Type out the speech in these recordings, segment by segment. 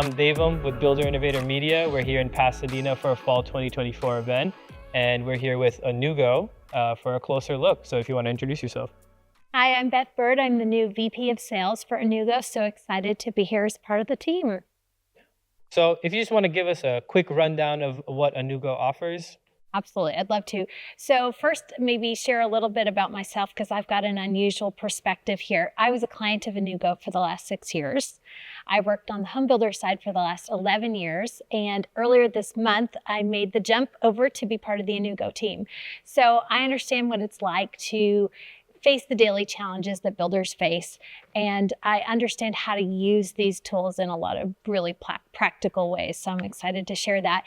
I'm Devam with Builder Innovator Media. We're here in Pasadena for a fall 2024 event, and we're here with Anewgo for a closer look. So if you want to introduce yourself. Hi, I'm Beth Byrd. I'm the new VP of Sales for Anewgo. So excited to be here as part of the team. So if you just want to give us a quick rundown of what Anewgo offers. Absolutely, I'd love to. So first, maybe share a little bit about myself because I've got an unusual perspective here. I was a client of Anewgo for the last 6 years. I worked on the home builder side for the last 11 years. And earlier this month, I made the jump over to be part of the Anewgo team. So I understand what it's like to face the daily challenges that builders face. And I understand how to use these tools in a lot of really practical ways. So I'm excited to share that.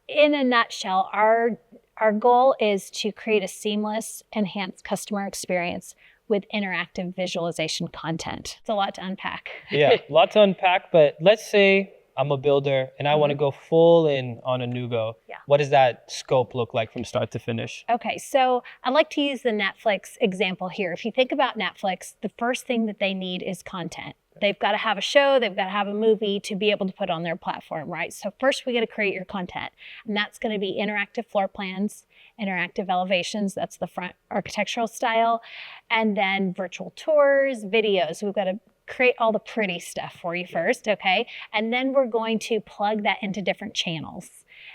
In a nutshell, our goal is to create a seamless, enhanced customer experience with interactive visualization content. It's a lot to unpack. Yeah, a lot to unpack, but let's say I'm a builder and I want to go full in on Anewgo. Yeah. What does that scope look like from start to finish? Okay, so I like to use the Netflix example here. If you think about Netflix, the first thing that they need is content. They've got to have a show, they've got to have a movie to be able to put on their platform, right? So first we got to create your content, and that's going to be interactive floor plans, interactive elevations, that's the front architectural style, and then virtual tours, videos. We've got to create all the pretty stuff for you first, okay? And then we're going to plug that into different channels.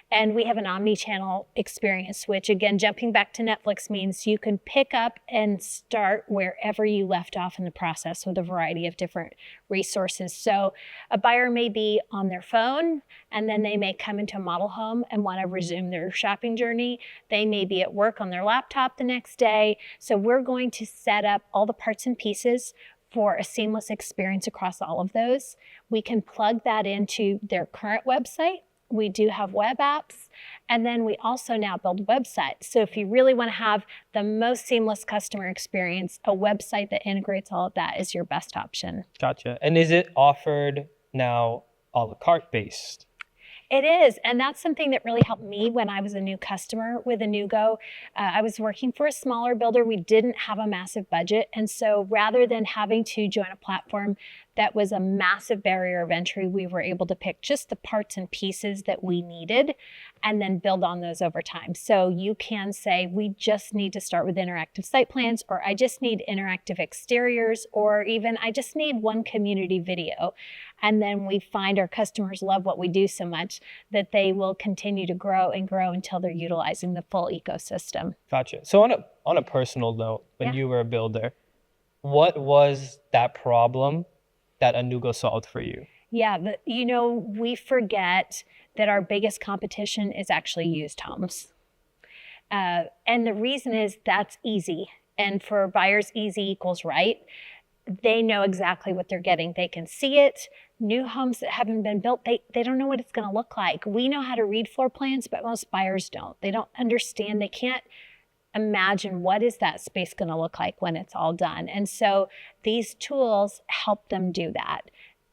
And we have an omni-channel experience, which again, jumping back to Netflix means you can pick up and start wherever you left off in the process with a variety of different resources. So a buyer may be on their phone and then they may come into a model home and want to resume their shopping journey. They may be at work on their laptop the next day. So we're going to set up all the parts and pieces for a seamless experience across all of those. We can plug that into their current website. We do have web apps, and then we also now build websites. So if you really want to have the most seamless customer experience, a website that integrates all of that is your best option. Gotcha. And is it offered now a la carte based? It is, and that's something that really helped me when I was a new customer with Anewgo. I was working for a smaller builder. We didn't have a massive budget, and so rather than having to join a platform that was a massive barrier of entry, we were able to pick just the parts and pieces that we needed and then build on those over time. So you can say, we just need to start with interactive site plans, or I just need interactive exteriors, or even I just need one community video. And then we find our customers love what we do so much that they will continue to grow and grow until they're utilizing the full ecosystem. Gotcha. So on a personal note, when you were a builder, what was that problem that Anewgo solved for you? Yeah, but we forget that our biggest competition is actually used homes. And the reason is that's easy. And for buyers, easy equals right. They know exactly what they're getting. They can see it. New homes that haven't been built, they don't know what it's going to look like. We know how to read floor plans, but most buyers don't. They don't understand. They can't imagine what is that space going to look like when it's all done. And so these tools help them do that.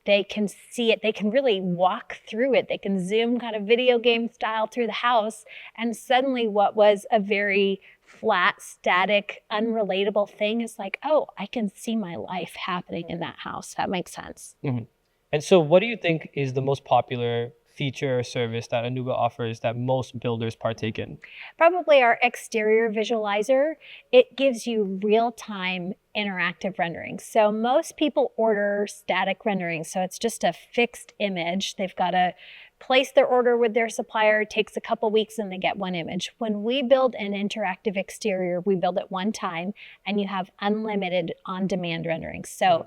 They can see it. They can really walk through it. They can zoom kind of video game style through the house. And suddenly what was a very flat, static, unrelatable thing is like, oh, I can see my life happening in that house. That makes sense. Mm-hmm. And so what do you think is the most popular feature or service that Anewgo offers that most builders partake in? Probably our exterior visualizer. It gives you real-time interactive rendering. So most people order static rendering. So it's just a fixed image. They've got to place their order with their supplier. It takes a couple weeks and they get one image. When we build an interactive exterior, we build it one time and you have unlimited on-demand rendering. So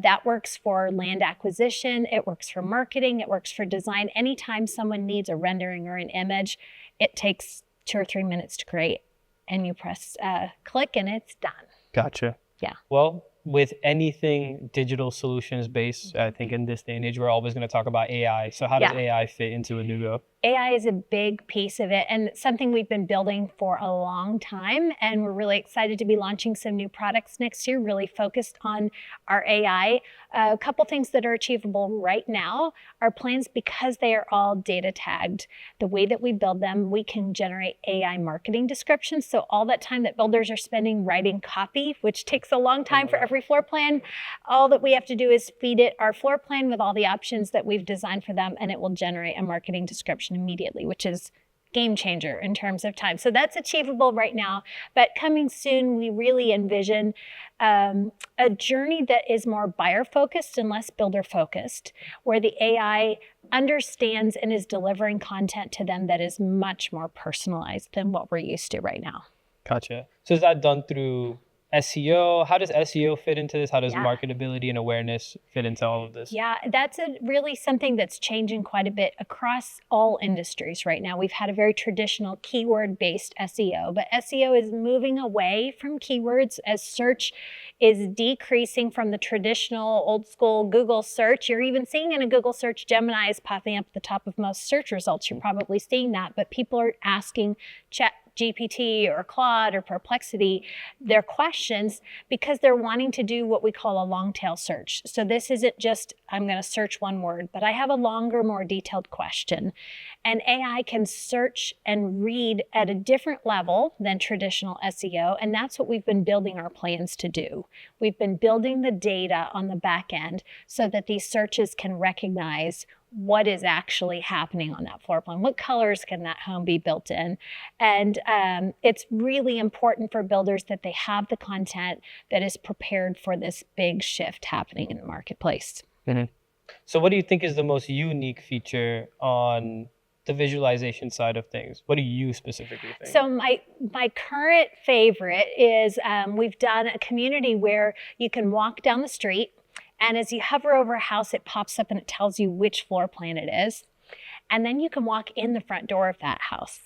that works for land acquisition. It works for marketing. It works for design. Anytime someone needs a rendering or an image, it takes 2 or 3 minutes to create. And you press click and it's done. Gotcha. Yeah. Well, with anything digital solutions based, I think in this day and age, we're always going to talk about AI. So how does AI fit into Anewgo? AI is a big piece of it and something we've been building for a long time. And we're really excited to be launching some new products next year, really focused on our AI. A couple things that are achievable right now are plans because they are all data tagged. The way that we build them, we can generate AI marketing descriptions. So all that time that builders are spending writing copy, which takes a long time for every floor plan, all that we have to do is feed it our floor plan with all the options that we've designed for them, and it will generate a marketing description immediately, which is game changer in terms of time. So that's achievable right now, but coming soon, we really envision a journey that is more buyer focused and less builder focused, where the AI understands and is delivering content to them that is much more personalized than what we're used to right now. Gotcha. So is that done through SEO? How does SEO fit into this? How does marketability and awareness fit into all of this? Yeah, that's really something that's changing quite a bit across all industries right now. We've had a very traditional keyword-based SEO, but SEO is moving away from keywords as search is decreasing from the traditional old school Google search. You're even seeing in a Google search, Gemini is popping up at the top of most search results. You're probably seeing that, but people are asking GPT or Claude or Perplexity their questions because they're wanting to do what we call a long tail search. So this isn't just, I'm going to search one word, but I have a longer, more detailed question. And AI can search and read at a different level than traditional SEO. And that's what we've been building our plans to do. We've been building the data on the back end so that these searches can recognize what is actually happening on that floor plan. What colors can that home be built in? And it's really important for builders that they have the content that is prepared for this big shift happening in the marketplace. Mm-hmm. So what do you think is the most unique feature on the visualization side of things? What do you specifically think? So my current favorite is we've done a community where you can walk down the street, and as you hover over a house, it pops up and it tells you which floor plan it is. And then you can walk in the front door of that house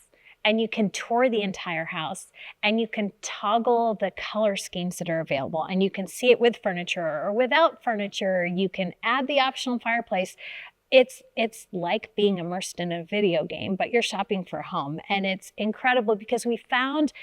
and you can tour the entire house and you can toggle the color schemes that are available and you can see it with furniture or without furniture. You can add the optional fireplace. It's like being immersed in a video game, but you're shopping for a home. And it's incredible because we found,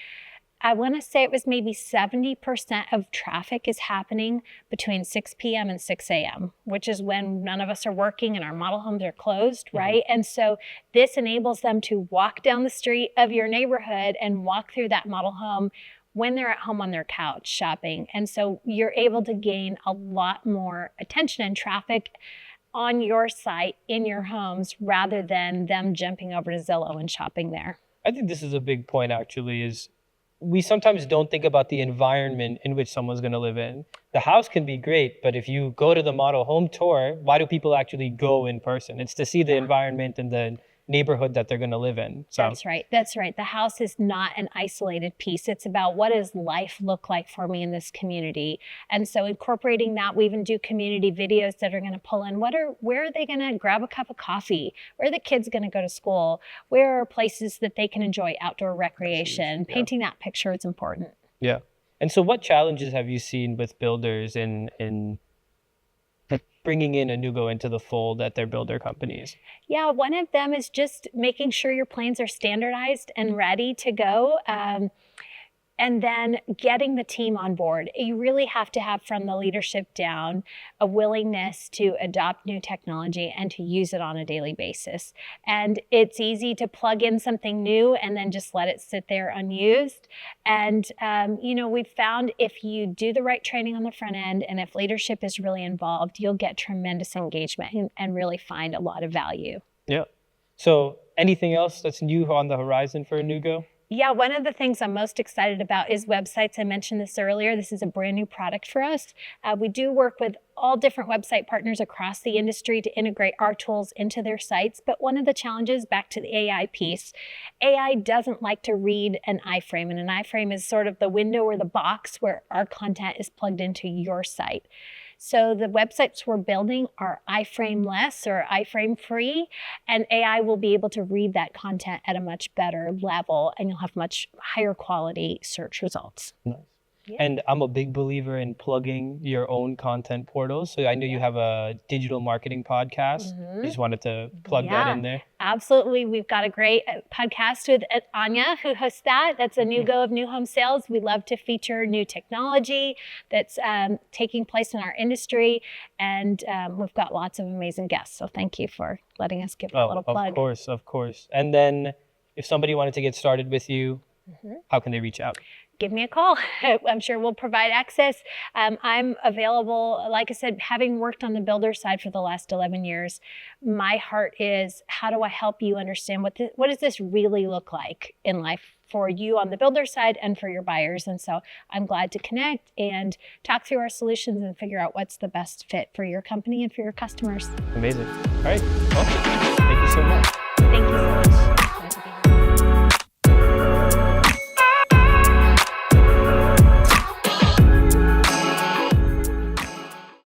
I want to say it was maybe 70% of traffic is happening between 6 p.m. and 6 a.m., which is when none of us are working and our model homes are closed, right? Mm-hmm. And so this enables them to walk down the street of your neighborhood and walk through that model home when they're at home on their couch shopping. And so you're able to gain a lot more attention and traffic on your site in your homes rather than them jumping over to Zillow and shopping there. I think this is a big point actually, is we sometimes don't think about the environment in which someone's going to live in. The house can be great, but if you go to the model home tour, why do people actually go in person? It's to see the environment and the neighborhood that they're going to live in. So That's right. The house is not an isolated piece. It's about what does life look like for me in this community. And so incorporating that, we even do community videos that are going to pull in where are they going to grab a cup of coffee? Where are the kids going to go to school? Where are places that they can enjoy outdoor recreation? Painting that picture is important. Yeah. And so what challenges have you seen with builders in bringing in Anewgo into the fold at their builder companies? Yeah, one of them is just making sure your plans are standardized and ready to go. And then getting the team on board. You really have to have from the leadership down a willingness to adopt new technology and to use it on a daily basis. And it's easy to plug in something new and then just let it sit there unused. And, we've found if you do the right training on the front end and if leadership is really involved, you'll get tremendous engagement and really find a lot of value. Yeah. So anything else that's new on the horizon for Anewgo? Yeah, one of the things I'm most excited about is websites. I mentioned this earlier. This is a brand new product for us. We do work with all different website partners across the industry to integrate our tools into their sites. But one of the challenges, back to the AI piece, AI doesn't like to read an iframe. And an iframe is sort of the window or the box where our content is plugged into your site. So the websites we're building are iframe-less or iframe-free, and AI will be able to read that content at a much better level, and you'll have much higher quality search results. Nice. Yeah. And I'm a big believer in plugging your own content portals. So I know you have a digital marketing podcast. I just wanted to plug that in there. Absolutely. We've got a great podcast with Anya, who hosts that. That's Anewgo of New Home Sales. We love to feature new technology that's taking place in our industry. And we've got lots of amazing guests. So thank you for letting us give that little plug. Of course. And then if somebody wanted to get started with you, how can they reach out? Give me a call. I'm sure we'll provide access. I'm available. Like I said, having worked on the builder side for the last 11 years, my heart is, how do I help you understand what does this really look like in life for you on the builder side and for your buyers? And so I'm glad to connect and talk through our solutions and figure out what's the best fit for your company and for your customers. Amazing. All right. Awesome. Thank you so much. Thank you so much.